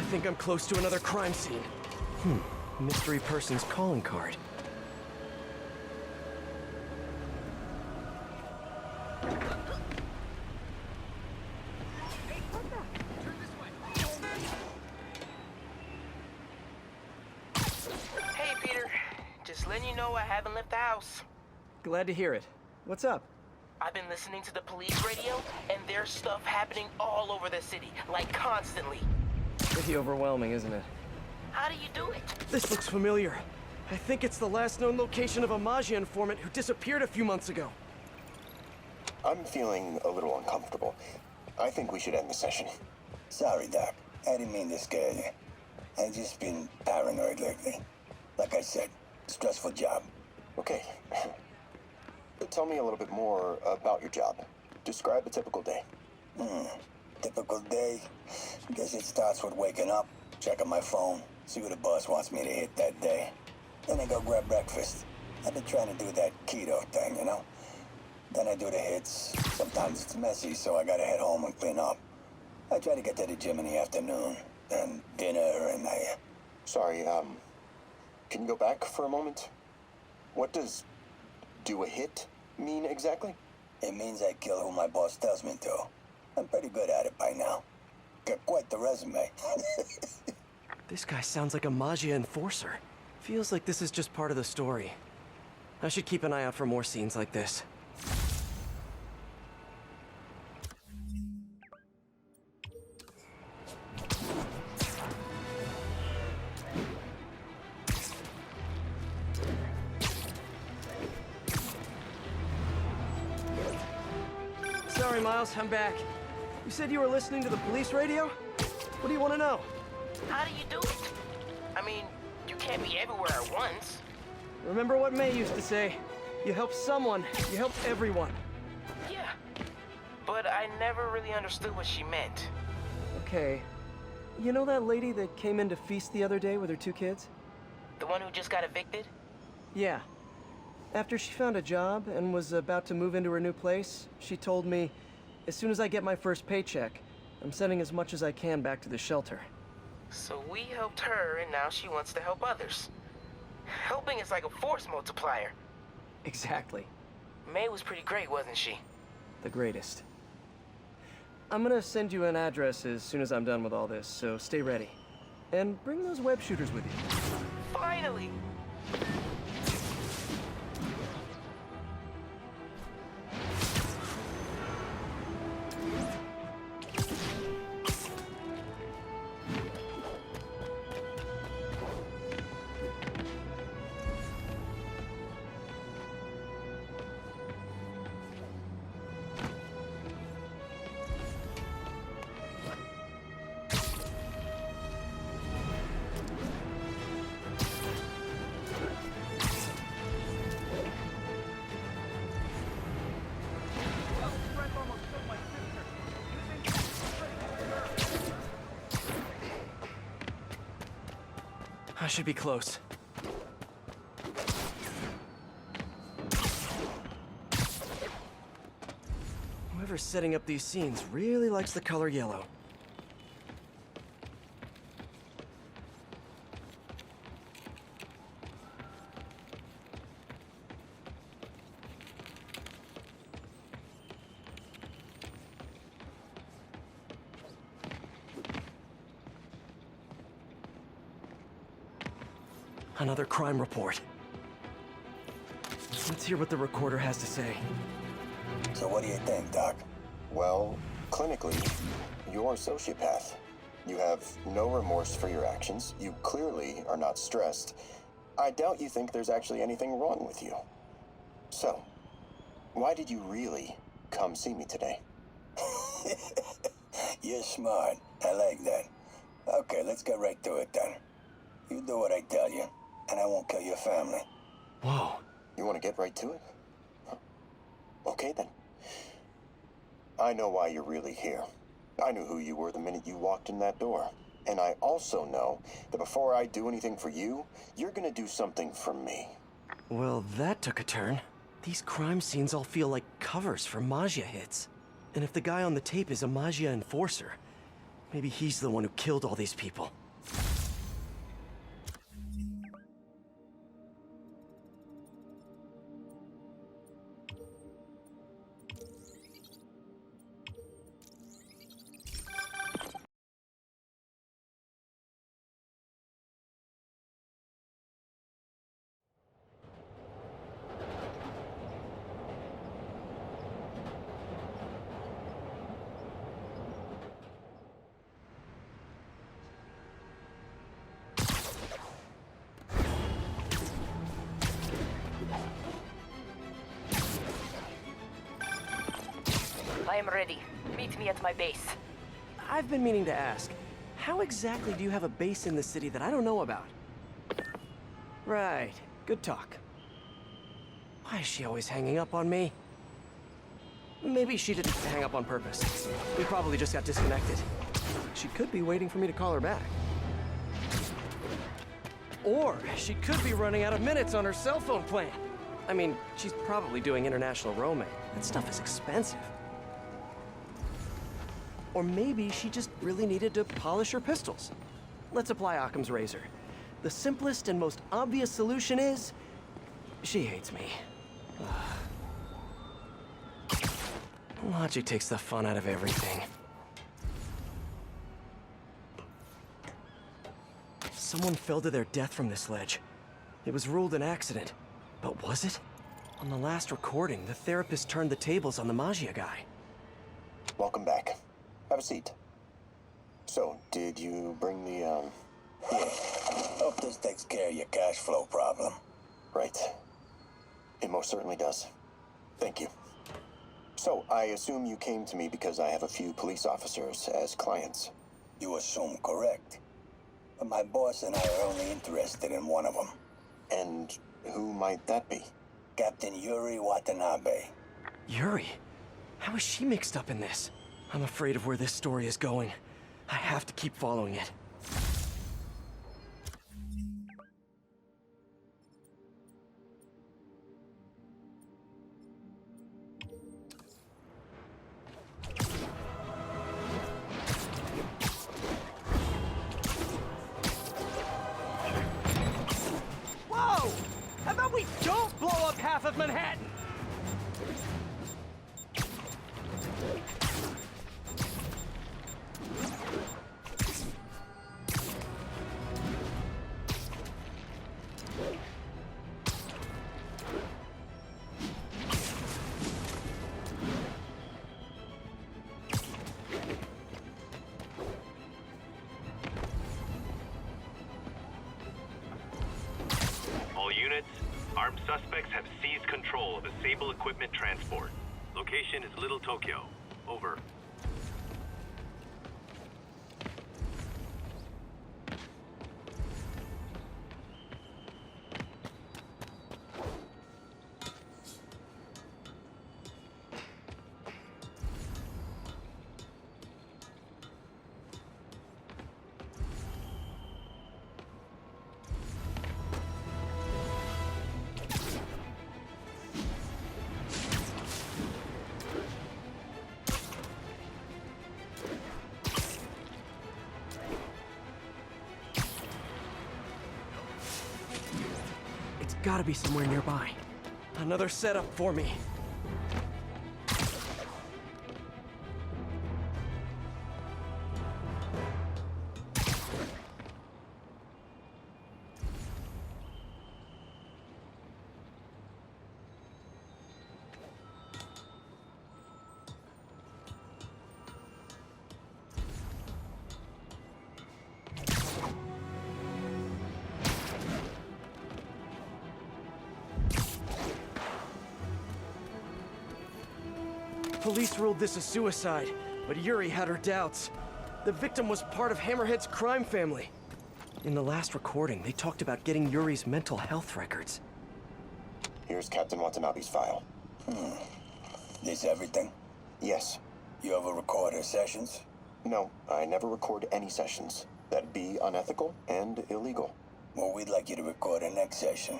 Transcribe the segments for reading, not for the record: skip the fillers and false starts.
think I'm close to another crime scene. Mystery person's calling card. Hey, Peter. Just letting you know I haven't left the house. Glad to hear it. What's up? I've been listening to the police radio, and there's stuff happening all over the city, like constantly. Pretty overwhelming, isn't it? How do you do it? This looks familiar. I think it's the last known location of a Maggia informant who disappeared a few months ago. I'm feeling a little uncomfortable. I think we should end the session. Sorry, Doc. I didn't mean to scare you. I've just been paranoid lately. Like I said, stressful job. Okay. Tell me a little bit more about your job. Describe a typical day. Typical day? Guess it starts with waking up, checking my phone, see what the boss wants me to hit that day. Then I go grab breakfast. I've been trying to do that keto thing, you know? Then I do the hits. Sometimes it's messy, so I gotta head home and clean up. I try to get to the gym in the afternoon, then dinner, and Sorry, can you go back for a moment? What does do a hit mean exactly? It means I kill who my boss tells me to. I'm pretty good at it by now. Got quite the resume. This guy sounds like a Maggia enforcer. Feels like this is just part of the story. I should keep an eye out for more scenes like this. Sorry, Miles, I'm back. You said you were listening to the police radio? What do you want to know? How do you do it? I mean, you can't be everywhere at once. Remember what May used to say? You help someone, you help everyone. Yeah. But I never really understood what she meant. Okay. You know that lady that came in to feast the other day with her 2 kids? The one who just got evicted? Yeah. After she found a job and was about to move into her new place, she told me, as soon as I get my first paycheck, I'm sending as much as I can back to the shelter. So we helped her, and now she wants to help others. Helping is like a force multiplier. Exactly. May was pretty great, wasn't she? The greatest. I'm gonna send you an address as soon as I'm done with all this, so stay ready. And bring those web shooters with you. Finally! I should be close. Whoever's setting up these scenes really likes the color yellow. Another crime report. Let's hear what the recorder has to say. So what do you think, Doc? Well, clinically, you're a sociopath. You have no remorse for your actions. You clearly are not stressed. I doubt you think there's actually anything wrong with you. So, why did you really come see me today? You're smart. I like that. Okay, let's get right to it then. You do what I tell you, and I won't kill your family. Whoa. You want to get right to it? Okay, then. I know why you're really here. I knew who you were the minute you walked in that door. And I also know that before I do anything for you, you're gonna do something for me. Well, that took a turn. These crime scenes all feel like covers for Maggia hits. And if the guy on the tape is a Maggia enforcer, maybe he's the one who killed all these people. I am ready. Meet me at my base. I've been meaning to ask, how exactly do you have a base in the city that I don't know about? Right, good talk. Why is she always hanging up on me? Maybe she didn't hang up on purpose. We probably just got disconnected. She could be waiting for me to call her back. Or she could be running out of minutes on her cell phone plan. I mean, she's probably doing international roaming. That stuff is expensive. Or maybe she just really needed to polish her pistols. Let's apply Occam's razor. The simplest and most obvious solution is... she hates me. Logic takes the fun out of everything. Someone fell to their death from this ledge. It was ruled an accident. But was it? On the last recording, the therapist turned the tables on the Maggia guy. Welcome back. Have a seat. So, did you bring the, Yeah. Hope this takes care of your cash flow problem. Right. It most certainly does. Thank you. So, I assume you came to me because I have a few police officers as clients. You assume correct. But my boss and I are only interested in one of them. And who might that be? Captain Yuri Watanabe. Yuri? How is she mixed up in this? I'm afraid of where this story is going. I have to keep following it. Whoa! How about we don't blow up half of Manhattan? All units, armed suspects have seized control of a Sable equipment transport. Location is Little Tokyo. Over. It's gotta be somewhere nearby. Another setup for me. Police ruled this a suicide, but Yuri had her doubts. The victim was part of Hammerhead's crime family. In the last recording, they talked about getting Yuri's mental health records. Here's Captain Watanabe's file. This everything? Yes. You ever record her sessions? No, I never record any sessions. That'd be unethical and illegal. Well, we'd like you to record her next session.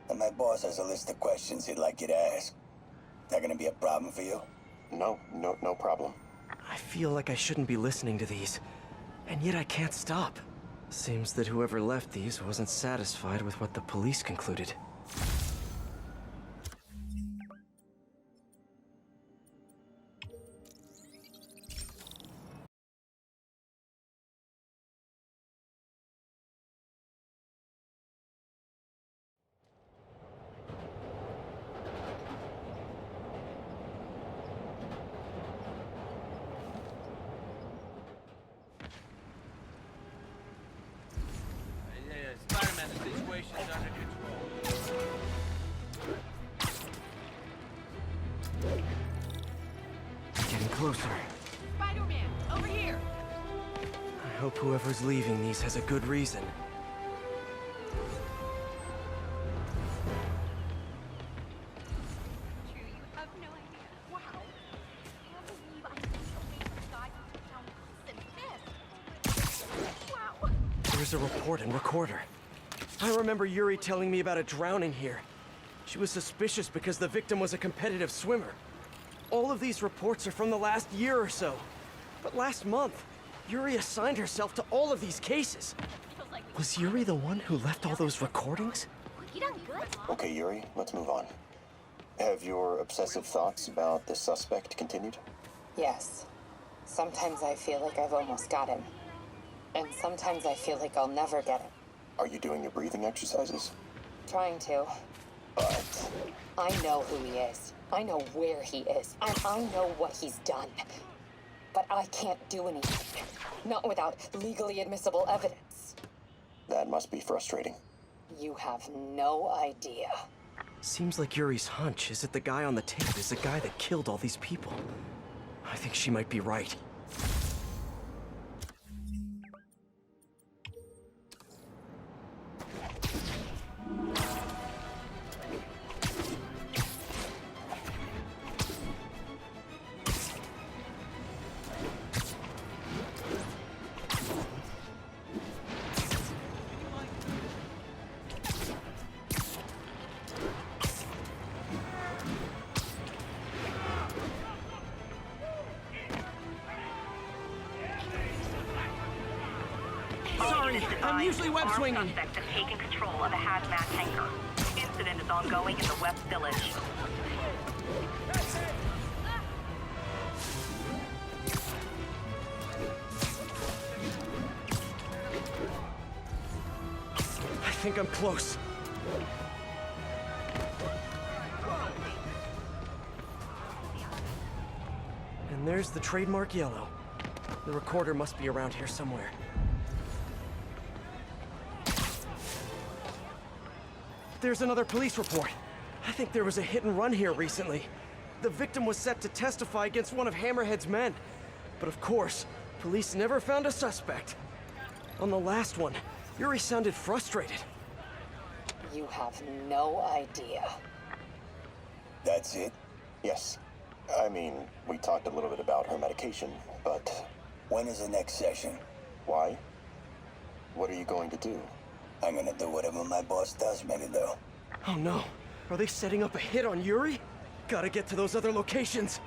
And my boss has a list of questions he'd like you to ask. That gonna be a problem for you? No problem. I feel like I shouldn't be listening to these, and yet I can't stop. Seems that whoever left these wasn't satisfied with what the police concluded. Spider-Man, the situation's under control. closer. Spider-Man, over here! I hope whoever's leaving these has a good reason. True, you have no idea. Wow. I can't believe I see the guy who town worse than this. Wow. There's a report and recorder. I remember Yuri telling me about a drowning here. She was suspicious because the victim was a competitive swimmer. All of these reports are from the last year or so. But last month, Yuri assigned herself to all of these cases. Was Yuri the one who left all those recordings? You done good? Okay, Yuri, let's move on. Have your obsessive thoughts about the suspect continued? Yes. Sometimes I feel like I've almost got him. And sometimes I feel like I'll never get him. Are you doing your breathing exercises? Trying to. But I know who he is. I know where he is. And I know what he's done. But I can't do anything. Not without legally admissible evidence. that must be frustrating. You have no idea. Seems like Yuri's hunch is that the guy on the tape is the guy that killed all these people. I think she might be right. Sorry, I'm usually web swinging. Armed suspects have taken control of a hazmat tanker. Incident is ongoing in the West Village. I think I'm close. And there's the trademark yellow. The recorder must be around here somewhere. There's another police report. I think there was a hit and run here recently. The victim was set to testify against one of Hammerhead's men. But of course, police never found a suspect. On the last one, Yuri sounded frustrated. You have no idea. That's it? Yes. I mean, we talked a little bit about her medication, but When is the next session? why? What are you going to do? I'm gonna do whatever my boss tells me to do. Oh no, are they setting up a hit on Yuri? Gotta get to those other locations.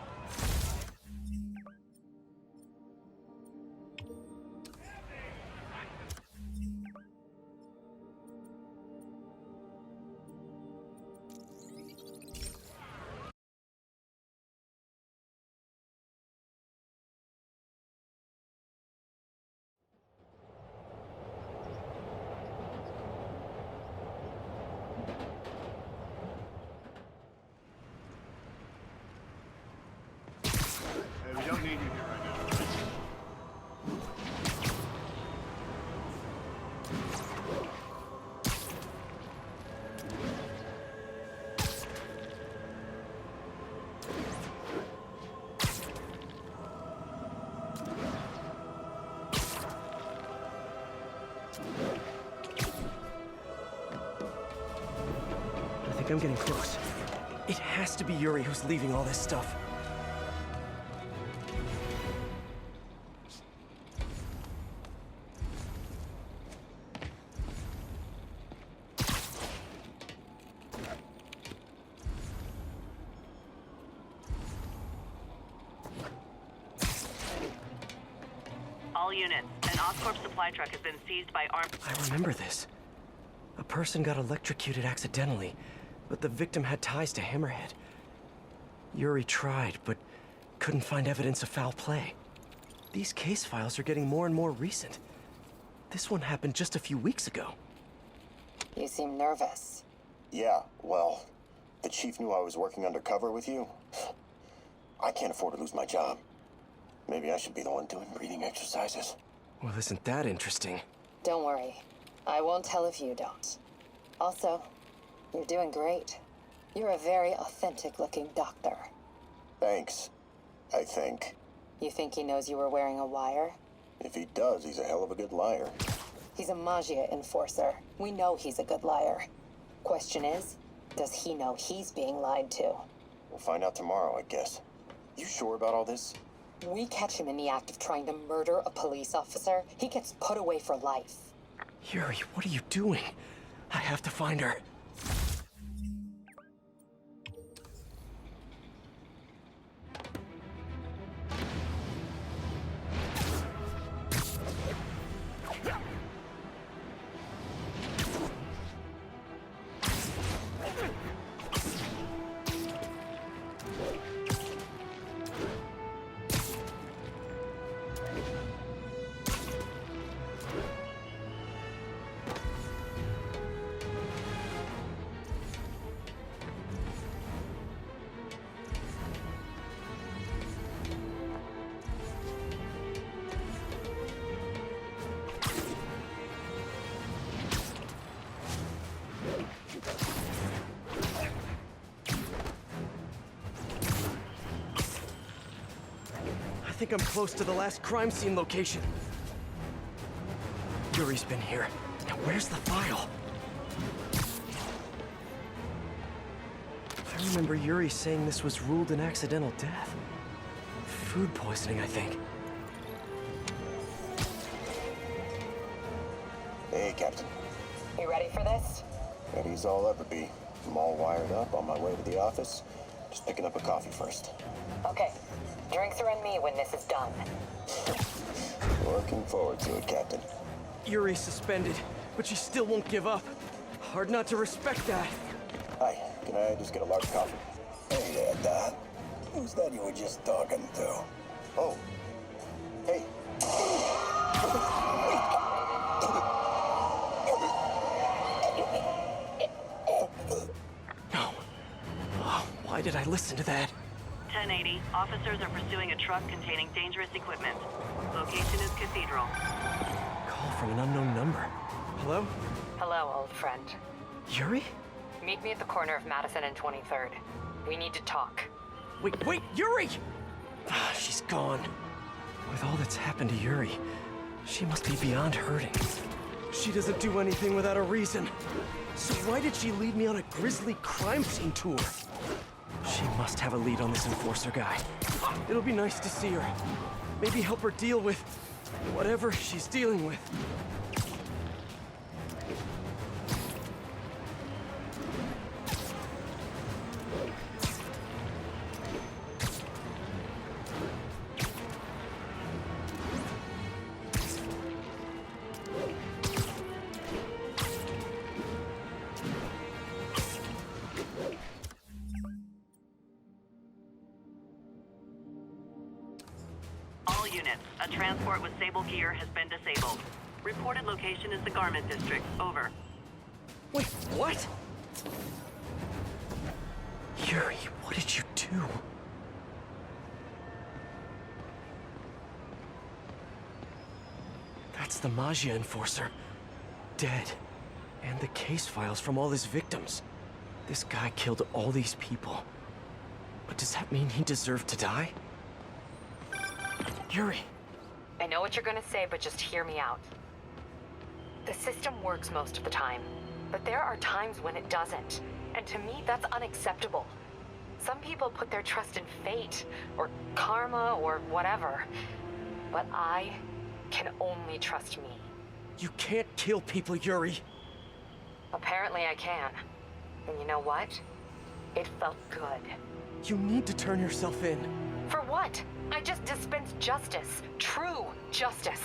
We don't need you here right now. I think I'm getting close. It has to be Yuri who's leaving all this stuff. All units, an Oscorp supply truck has been seized by armed... I remember this. A person got electrocuted accidentally, but the victim had ties to Hammerhead. Yuri tried, but couldn't find evidence of foul play. These case files are getting more and more recent. This one happened just a few weeks ago. You seem nervous. Yeah, well, the chief knew I was working undercover with you. I can't afford to lose my job. Maybe I should be the one doing breathing exercises. Well, isn't that interesting? Don't worry. I won't tell if you don't. Also, you're doing great. You're a very authentic-looking doctor. Thanks, I think. You think he knows you were wearing a wire? If he does, he's a hell of a good liar. He's a Magia enforcer. We know he's a good liar. Question is, does he know he's being lied to? We'll find out tomorrow, I guess. You sure about all this? We catch him in the act of trying to murder a police officer, he gets put away for life. Yuri, what are you doing? I have to find her. I think I'm close to the last crime scene location. Yuri's been here. Now where's the file? I remember Yuri saying this was ruled an accidental death. Food poisoning, I think. Hey, Captain. You ready for this? Ready as I'll ever be. I'm all wired up on my way to the office. Just picking up a coffee first. Okay. Drinks are on me when this is done. Looking forward to it, Captain. Yuri's suspended, but she still won't give up. Hard not to respect that. Hi, can I just get a large coffee? Hey there, Dot. Who's that you were just talking to? Oh. Hey. No. Oh, why did I listen to that? 1080. Officers are pursuing a truck containing dangerous equipment. Location is Cathedral. Call from an unknown number. Hello? Hello, old friend. Yuri? Meet me at the corner of Madison and 23rd. We need to talk. Wait, Yuri! Ah, she's gone. With all that's happened to Yuri, she must be beyond hurting. She doesn't do anything without a reason. So why did she lead me on a grisly crime scene tour? She must have a lead on this enforcer guy. It'll be nice to see her. Maybe help her deal with whatever she's dealing with. All units, a transport with Sable gear has been disabled. Reported location is the Garment District. Over. Wait, what? Yuri, what did you do? That's the Magia enforcer. Dead. And the case files from all his victims. This guy killed all these people. But does that mean he deserved to die? Yuri. I know what you're gonna say, but just hear me out. The system works most of the time, but there are times when it doesn't. And to me, that's unacceptable. Some people put their trust in fate, or karma, or whatever. But I can only trust me. You can't kill people, Yuri. Apparently I can. And you know what? It felt good. You need to turn yourself in. For what? I just dispensed justice. True justice.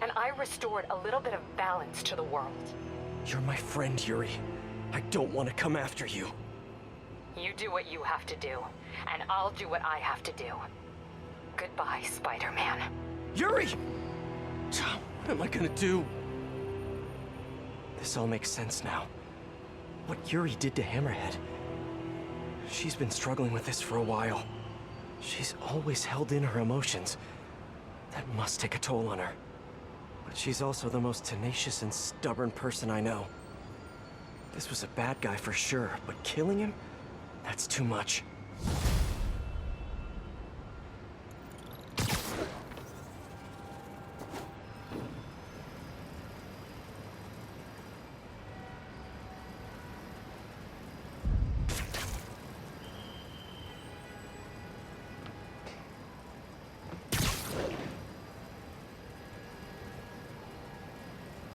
And I restored a little bit of balance to the world. You're my friend, Yuri. I don't want to come after you. You do what you have to do, and I'll do what I have to do. Goodbye, Spider-Man. Yuri! What am I gonna do? This all makes sense now. What Yuri did to Hammerhead. She's been struggling with this for a while. She's always held in her emotions. That must take a toll on her. But she's also the most tenacious and stubborn person I know. This was a bad guy for sure, but killing him? That's too much.